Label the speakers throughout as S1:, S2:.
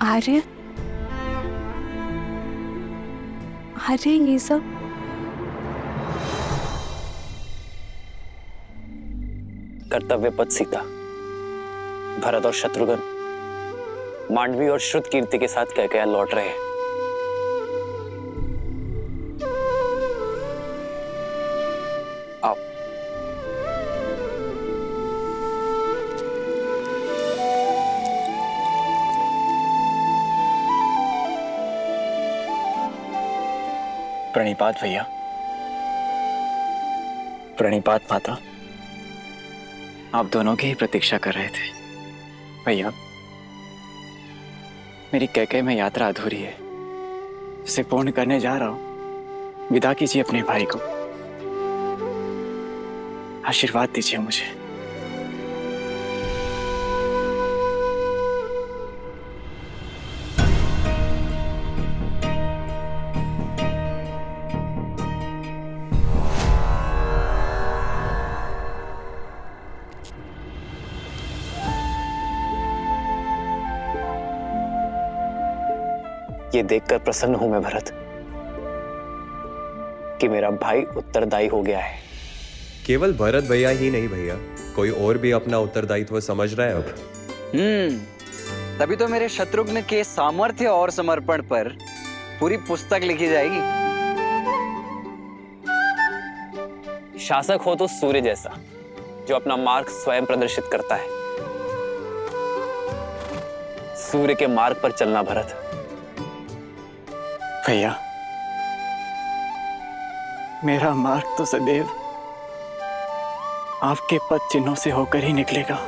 S1: आर्य, आर्य ये सब
S2: कर्तव्य पथ सीता, भरत और शत्रुघ्न मांडवी और श्रुत कीर्ति के साथ कैकेयी लौट रहे हैं। आओ।
S3: प्रणिपात भैया, प्रणिपात माता। आप दोनों की ही प्रतीक्षा कर रहे थे। भैया, मेरी कैकेयी में यात्रा अधूरी है, उसे पूर्ण करने जा रहा हूं। विदा कीजिए अपने भाई को, आशीर्वाद दीजिए मुझे।
S2: ये देखकर प्रसन्न हूं मैं भरत कि मेरा भाई उत्तरदायी हो गया है।
S4: केवल भरत भैया ही नहीं भैया, कोई और भी अपना उत्तरदायित्व समझ रहा है अब।
S5: तभी तो मेरे शत्रुघ्न के सामर्थ्य और समर्पण पर पूरी पुस्तक लिखी जाएगी।
S2: शासक हो तो सूर्य जैसा, जो अपना मार्ग स्वयं प्रदर्शित करता है। सूर्य के मार्ग पर चलना भरत।
S3: भैया, मेरा मार्ग तो सदैव आपके पद चिन्हों से होकर ही निकलेगा।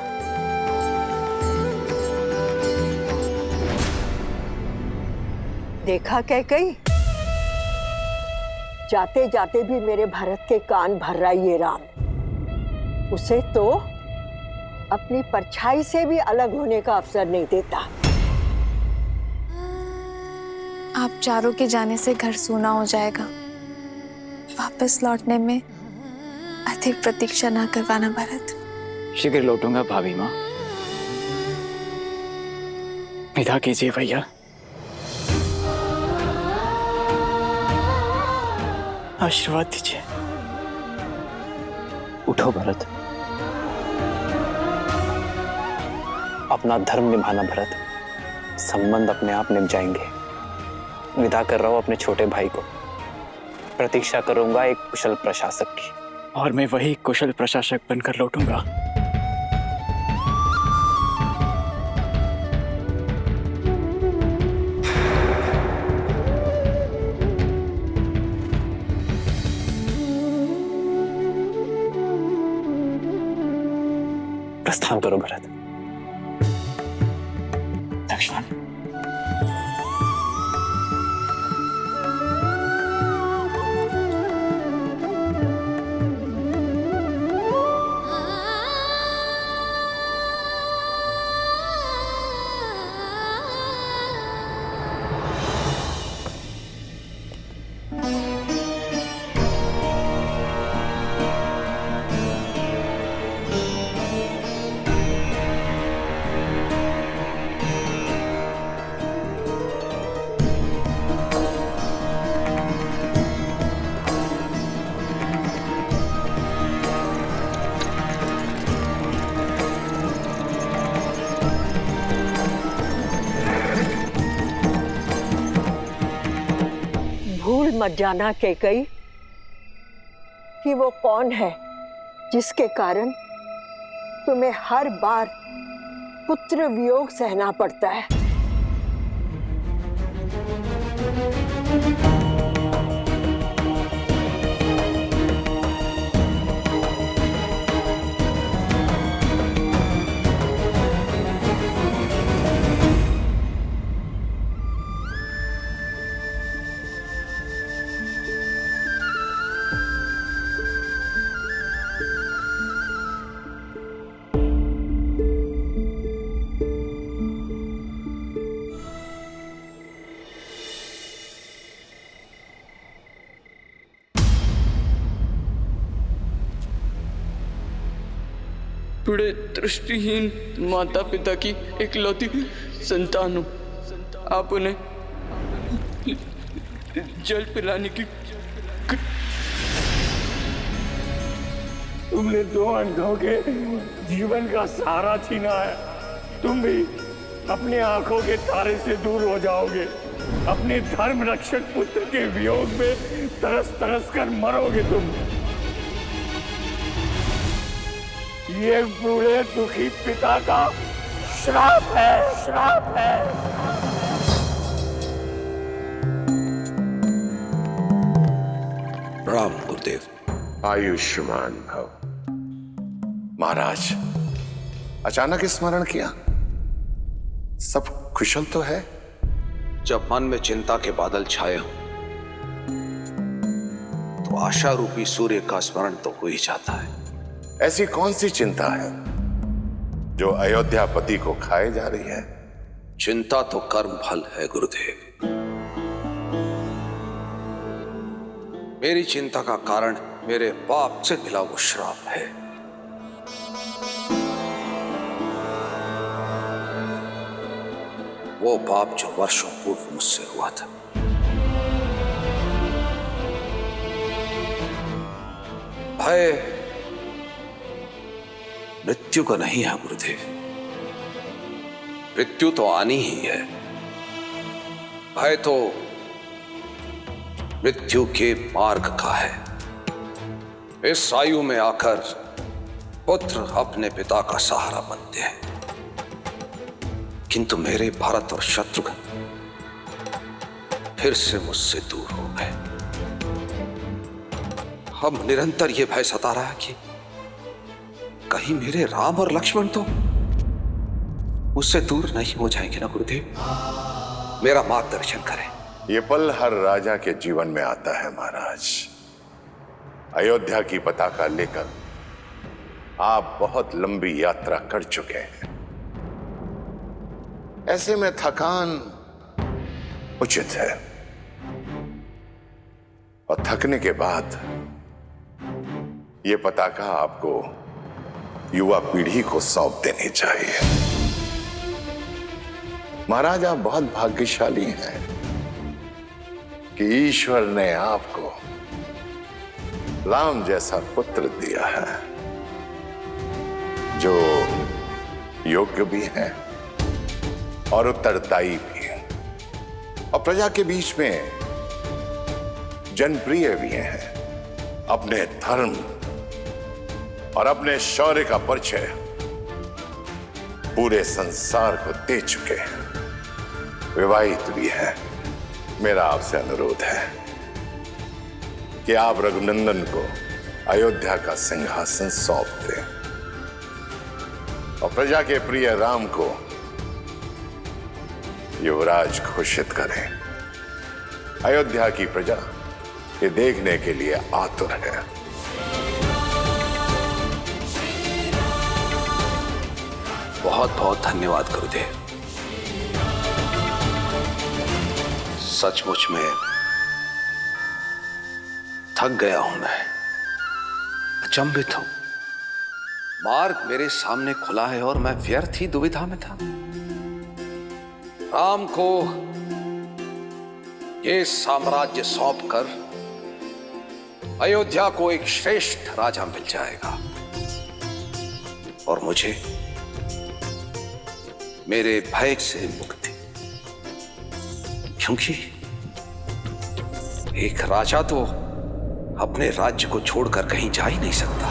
S6: देखा कैकेयी, जाते जाते भी मेरे भरत के कान भर रहा ये राम। उसे तो अपनी परछाई से भी अलग होने का अवसर नहीं देता।
S1: आप चारों के जाने से घर सूना हो जाएगा। वापस लौटने में अधिक प्रतीक्षा ना करवाना भरत।
S3: शीघ्र लौटूंगा भाभी माँ। विदा कीजिए भैया। आशीर्वाद दीजिए।
S2: उठो भरत, अपना धर्म निभाना भरत। संबंध अपने आप निभ जाएंगे। विदा कर रहा हूं अपने छोटे भाई को। प्रतीक्षा करूंगा एक कुशल प्रशासक की।
S3: और मैं वही कुशल प्रशासक बनकर लौटूंगा।
S2: प्रस्थान करो भरत।
S3: लक्ष्मण,
S6: भूल मत जाना कैकेयी कि वो कौन है जिसके कारण तुम्हें हर बार पुत्र वियोग सहना पड़ता है।
S7: बड़े दृष्टिहीन माता पिता की इकलौती संतान हूं। आप उन्हें जल पिलाने की।
S8: तुमने 2 अंधों के जीवन का सहारा छीना है। तुम भी अपनी आंखों के तारे से दूर हो जाओगे। अपने धर्म रक्षक पुत्र के वियोग में तरस तरस कर मरोगे तुम। ये बूढ़े दुखी पिता का श्राप है, श्राप है।
S9: राम गुरुदेव।
S10: आयुष्मान भव। महाराज, अचानक स्मरण किया, सब कुशल तो है?
S9: जब मन में चिंता के बादल छाए हों तो आशा रूपी सूर्य का स्मरण तो हो ही जाता है।
S10: ऐसी कौन सी चिंता है जो अयोध्यापति को खाए जा रही है?
S9: चिंता तो कर्म फल है गुरुदेव। मेरी चिंता का कारण मेरे पाप से मिला वो श्राप है। वो पाप जो वर्षों पूर्व मुझसे हुआ था। भय मृत्यु का नहीं है गुरुदेव। मृत्यु तो आनी ही है। भय तो मृत्यु के मार्ग का है। इस आयु में आकर पुत्र अपने पिता का सहारा बनते हैं, किंतु मेरे भरत और शत्रुघ्न फिर से मुझसे दूर हो गए। हम निरंतर यह भय सता रहा है कि कहीं मेरे राम और लक्ष्मण तो मुझसे दूर नहीं हो जाएंगे ना गुरुदेव। मेरा मार्गदर्शन करें।
S10: ये पल हर राजा के जीवन में आता है महाराज। अयोध्या की पताका लेकर आप बहुत लंबी यात्रा कर चुके हैं। ऐसे में थकान उचित है, और थकने के बाद ये पताका आपको युवा पीढ़ी को सौंप देनी चाहिए। महाराज, आप बहुत भाग्यशाली हैं कि ईश्वर ने आपको राम जैसा पुत्र दिया है, जो योग्य भी है और उत्तरदायी भी है, और प्रजा के बीच में जनप्रिय भी हैं। अपने धर्म और अपने शौर्य का परिचय पूरे संसार को दे चुके हैं। विवाहित भी है। मेरा आपसे अनुरोध है कि आप रघुनंदन को अयोध्या का सिंहासन सौंप दें और प्रजा के प्रिय राम को युवराज घोषित करें। अयोध्या की प्रजा ये देखने के लिए आतुर है।
S9: बहुत बहुत धन्यवाद गुरुदेव। सचमुच में थक गया हूं मैं, अचंभित हूं। मार्ग मेरे सामने खुला है और मैं व्यर्थ ही दुविधा में था। राम को ये साम्राज्य सौंपकर अयोध्या को एक श्रेष्ठ राजा मिल जाएगा और मुझे मेरे भय से मुक्ति, क्योंकि एक राजा तो अपने राज्य को छोड़कर कहीं जा ही नहीं सकता।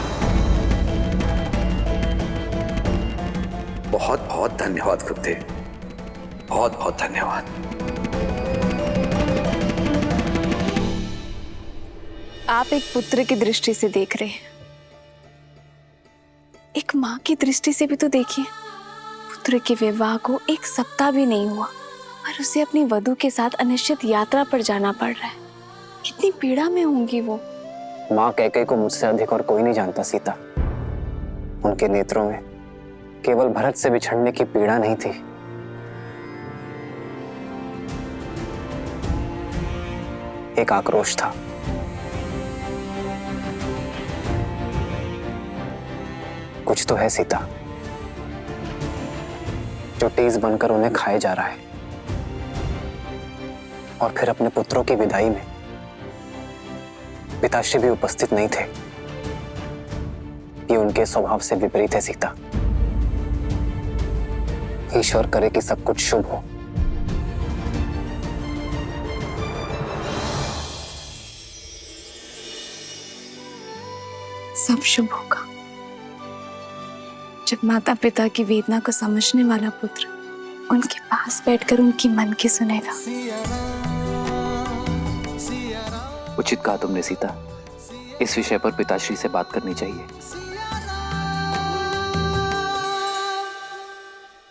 S9: बहुत बहुत धन्यवाद गुरुदेव, बहुत बहुत धन्यवाद।
S1: आप एक पुत्र की दृष्टि से देख रहे हैं, एक माँ की दृष्टि से भी तो देखिए। पुत्र के विवाह को 1 सप्ताह भी नहीं हुआ और उसे अपनी वधू के साथ अनिश्चित यात्रा पर जाना पड़ रहा है। कितनी पीड़ा में होंगी वो।
S2: माँ कैकेयी को मुझसे अधिक और कोई नहीं जानता सीता। उनके नेत्रों में केवल भरत से बिछड़ने की पीड़ा नहीं थी, एक आक्रोश था। कुछ तो है सीता, जो तेज बनकर उन्हें खाए जा रहा है। और फिर अपने पुत्रों की विदाई में पिताश्री भी उपस्थित नहीं थे। ये उनके स्वभाव से विपरीत है सीता। ईश्वर करे कि सब कुछ शुभ हो।
S1: सब शुभ होगा जब माता पिता की वेदना को समझने वाला पुत्र उनके पास बैठकर उनकी मन की सुनेगा।
S2: उचित कहा तुमने सीता। इस विषय पर पिताश्री से बात करनी चाहिए।